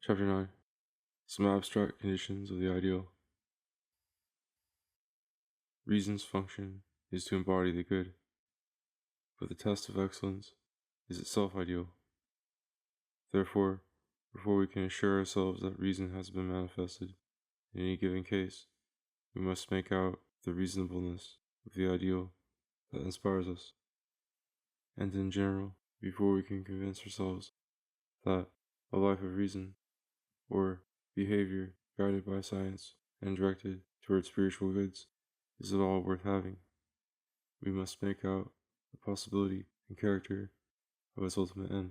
Chapter 9. Some abstract conditions of the ideal. Reason's function is to embody the good, but the test of excellence is itself ideal. Therefore, before we can assure ourselves that reason has been manifested in any given case, we must make out the reasonableness of the ideal that inspires us. And in general, before we can convince ourselves that a life of reason, or behavior guided by science and directed towards spiritual goods, is at all worth having, we must make out the possibility and character of its ultimate end.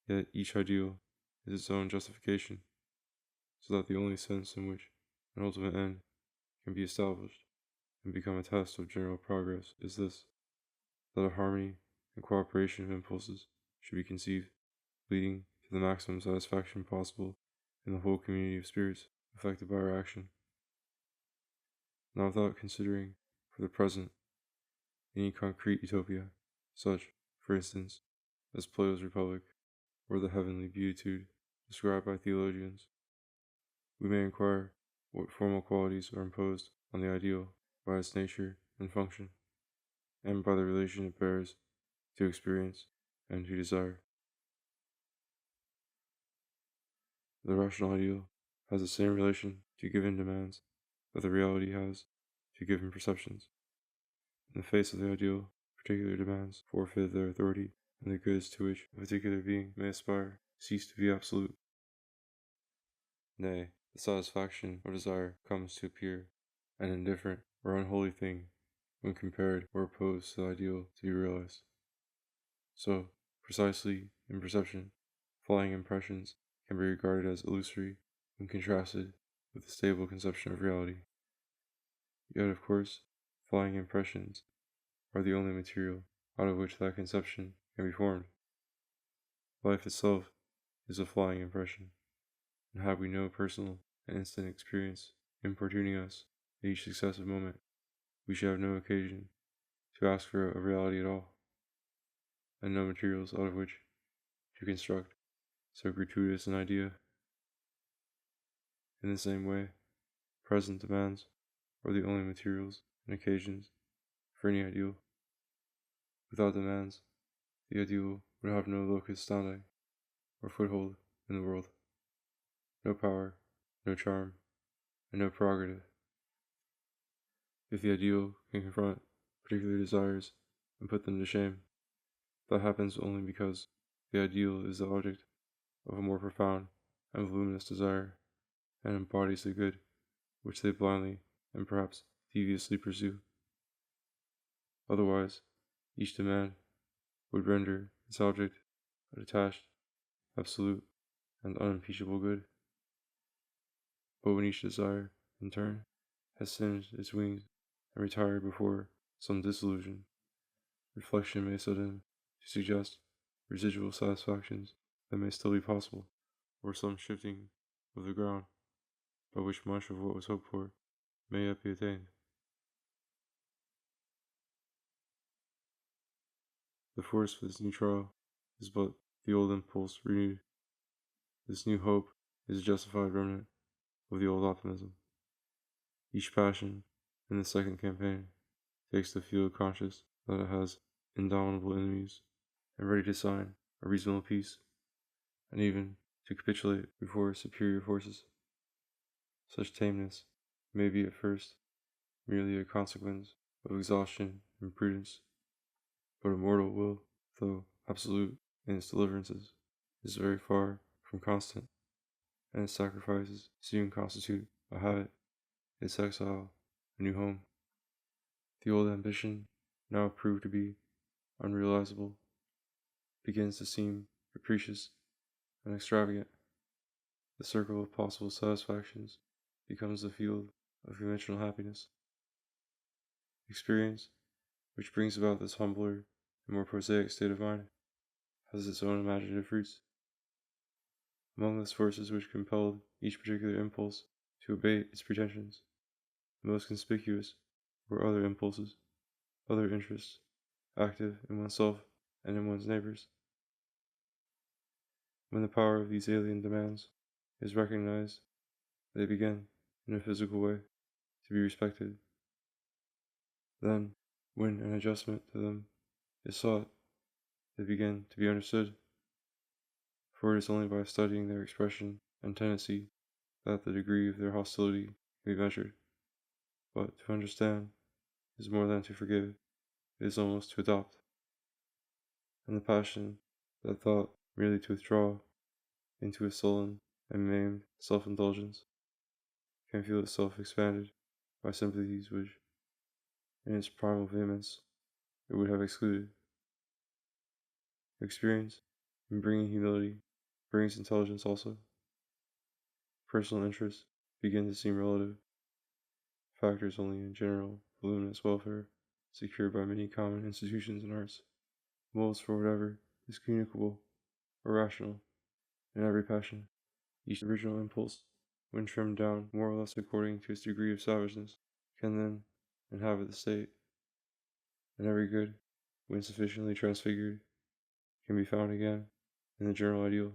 Yet each ideal is its own justification, so that the only sense in which an ultimate end can be established and become a test of general progress is this: that a harmony and cooperation of impulses should be conceived, leading to the maximum satisfaction possible in the whole community of spirits affected by our action. Now, without considering, for the present, any concrete utopia, such, for instance, as Plato's Republic, or the heavenly beatitude described by theologians, we may inquire what formal qualities are imposed on the ideal by its nature and function, and by the relation it bears to experience and to desire. The rational ideal has the same relation to given demands that the reality has to given perceptions. In the face of the ideal, particular demands forfeit their authority, and the goods to which a particular being may aspire cease to be absolute. Nay, the satisfaction of desire comes to appear an indifferent or unholy thing when compared or opposed to the ideal to be realized. So, precisely in perception, flying impressions can be regarded as illusory when contrasted with the stable conception of reality. Yet, of course, flying impressions are the only material out of which that conception can be formed. Life itself is a flying impression, and had we no personal and instant experience importuning us at each successive moment, we should have no occasion to ask for a reality at all, and no materials out of which to construct so gratuitous an idea. In the same way, present demands are the only materials and occasions for any ideal. Without demands, the ideal would have no locus standi, or foothold in the world, no power, no charm, and no prerogative. If the ideal can confront particular desires and put them to shame, that happens only because the ideal is the object of a more profound and voluminous desire, and embodies the good which they blindly and perhaps deviously pursue. Otherwise, each demand would render its object a detached, absolute, and unimpeachable good. But when each desire, in turn, has singed its wings and retired before some disillusion, reflection may set in to suggest residual satisfactions that may still be possible, or some shifting of the ground by which much of what was hoped for may yet be attained. The force for this new trial is but the old impulse renewed. This new hope is a justified remnant of the old optimism. Each passion in the second campaign takes the field conscious that it has indomitable enemies and ready to sign a reasonable peace, and even to capitulate before superior forces. Such tameness may be at first merely a consequence of exhaustion and prudence, but a mortal will, though absolute in its deliverances, is very far from constant, and its sacrifices soon constitute a habit, its exile a new home. The old ambition, now proved to be unrealizable, begins to seem capricious and extravagant. The circle of possible satisfactions becomes the field of conventional happiness. Experience, which brings about this humbler and more prosaic state of mind, has its own imaginative fruits. Among those forces which compelled each particular impulse to abate its pretensions, the most conspicuous were other impulses, other interests, active in oneself and in one's neighbors. When the power of these alien demands is recognized, they begin, in a physical way, to be respected. Then, when an adjustment to them is sought, they begin to be understood, for it is only by studying their expression and tendency that the degree of their hostility can be measured. But to understand is more than to forgive, it is almost to adopt. And the passion that thought merely to withdraw into a sullen and maimed self-indulgence can feel itself expanded by sympathies which, in its primal vehemence, it would have excluded. Experience, in bringing humility, brings intelligence also. Personal interests begin to seem relative, factors only in general voluminous welfare, secured by many common institutions and arts, molds for whatever is communicable or rational in every passion. Each original impulse, when trimmed down more or less according to its degree of savageness, can then inhabit the state, and every good, when sufficiently transfigured, can be found again in the general ideal.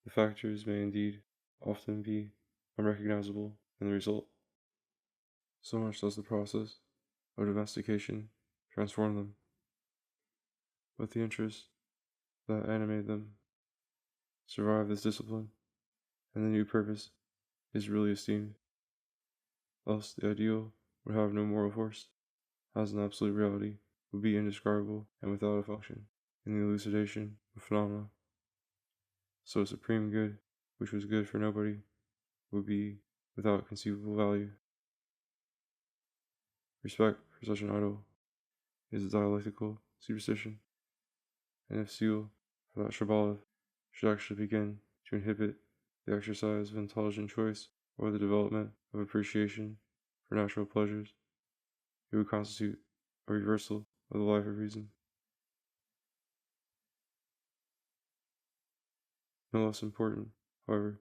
The factors may indeed often be unrecognizable in the result. So much does the process of domestication transform them. But the interests that animate them survive this discipline, and the new purpose is really esteemed. Else the ideal would have no moral force, as an absolute reality would be indescribable and without a function in the elucidation of phenomena. So a supreme good, which was good for nobody, would be without conceivable value. Respect for such an idol is a dialectical superstition, and if zeal for that Shibboleth should actually begin to inhibit the exercise of intelligent choice or the development of appreciation for natural pleasures, it would constitute a reversal of the life of reason. No less important, however,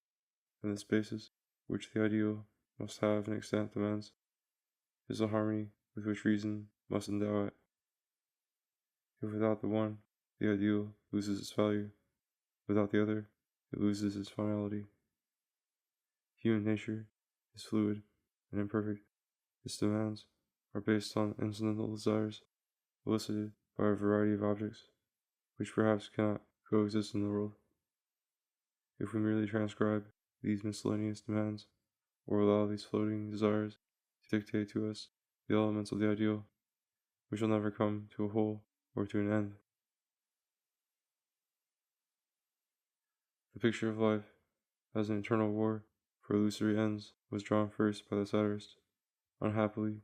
than this basis which the ideal must have an extent demands, is the harmony with which reason must endow it. If without the one, the ideal loses its value, without the other, it loses its finality. Human nature is fluid and imperfect. Its demands are based on incidental desires elicited by a variety of objects, which perhaps cannot coexist in the world. If we merely transcribe these miscellaneous demands, or allow these floating desires to dictate to us the elements of the ideal, we shall never come to a whole or to an end. The picture of life as an eternal war for illusory ends was drawn first by the satirist, unhappily,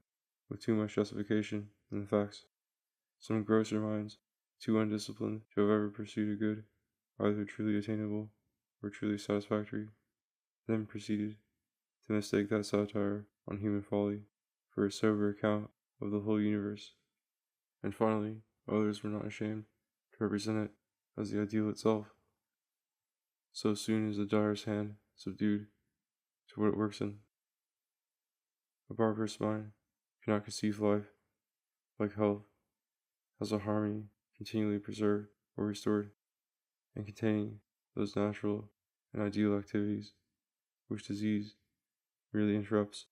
with too much justification in the facts. Some grosser minds, too undisciplined to have ever pursued a good, either truly attainable or truly satisfactory, then proceeded to mistake that satire on human folly for a sober account of the whole universe. And finally, others were not ashamed to represent it as the ideal itself, so soon as the dyer's hand subdued to what it works in. A barbarous mind cannot conceive life, like health, as a harmony continually preserved or restored, and containing those natural and ideal activities which disease merely interrupts.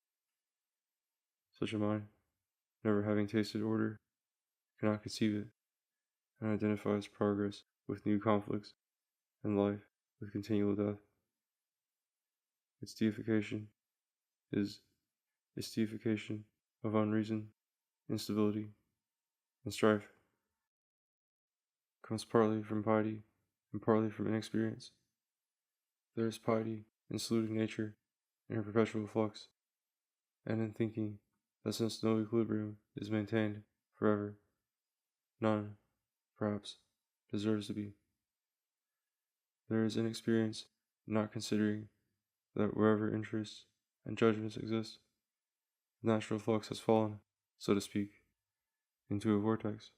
Such a mind, never having tasted order, cannot conceive it, and identifies progress with new conflicts, and life with continual death. Its deification is its deification of unreason, instability, and strife, comes partly from piety and partly from inexperience. There is piety in saluting nature in her perpetual flux, and in thinking that since no equilibrium is maintained forever, none, perhaps, deserves to be. There is inexperience in not considering that wherever interests and judgments exist, the natural flux has fallen, so to speak, into a vortex,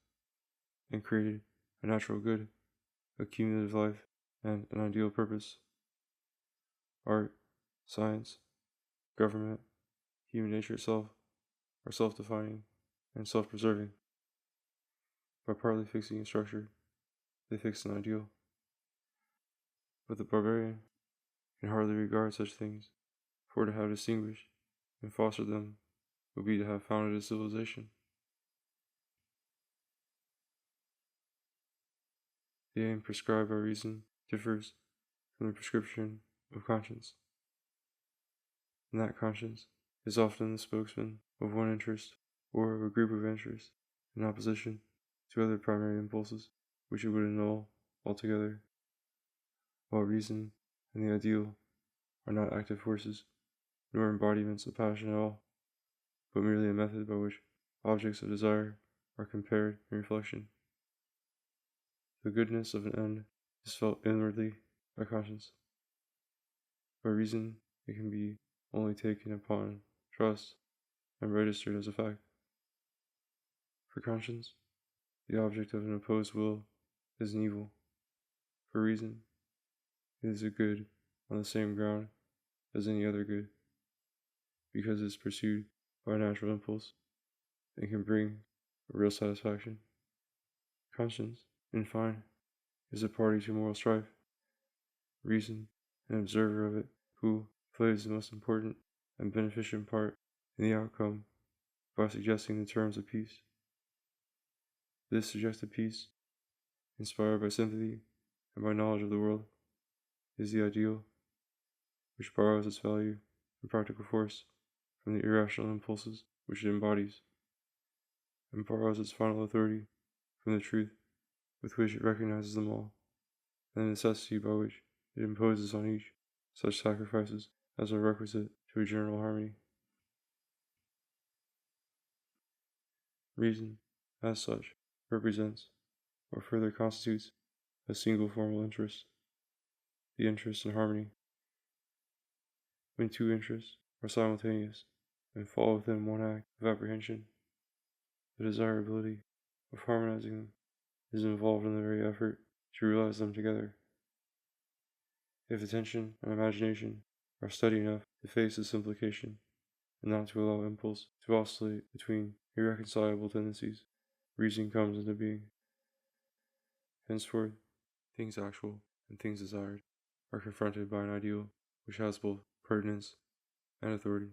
and created a natural good, a cumulative life, and an ideal purpose. Art, science, government, human nature itself are self-defining and self-preserving. By partly fixing a structure, they fix an ideal. But the barbarian can hardly regard such things, for to have distinguished and fostered them would be to have founded a civilization. The aim prescribed by reason differs from the prescription of conscience, and that conscience is often the spokesman of one interest or of a group of interests in opposition to other primary impulses which it would annul altogether, while reason and the ideal are not active forces, nor embodiments of passion at all, but merely a method by which objects of desire are compared in reflection. The goodness of an end is felt inwardly by conscience. By reason, it can be only taken upon trust and registered as a fact. For conscience, the object of an opposed will is an evil. For reason, it is a good on the same ground as any other good, because it is pursued by a natural impulse and can bring a real satisfaction. Conscience, in fine, is a party to moral strife. Reason, an observer of it, who plays the most important and beneficent part in the outcome by suggesting the terms of peace. This suggested peace, inspired by sympathy and by knowledge of the world, is the ideal, which borrows its value and practical force from the irrational impulses which it embodies, and borrows its final authority from the truth with which it recognizes them all, and the necessity by which it imposes on each such sacrifices as are requisite to a general harmony. Reason, as such, represents, or further constitutes, a single formal interest, the interest in harmony. When two interests are simultaneous and fall within one act of apprehension, the desirability of harmonizing them is involved in the very effort to realize them together. If attention and imagination are steady enough to face this implication, and not to allow impulse to oscillate between irreconcilable tendencies, reason comes into being. Henceforth, things actual and things desired are confronted by an ideal which has both pertinence and authority.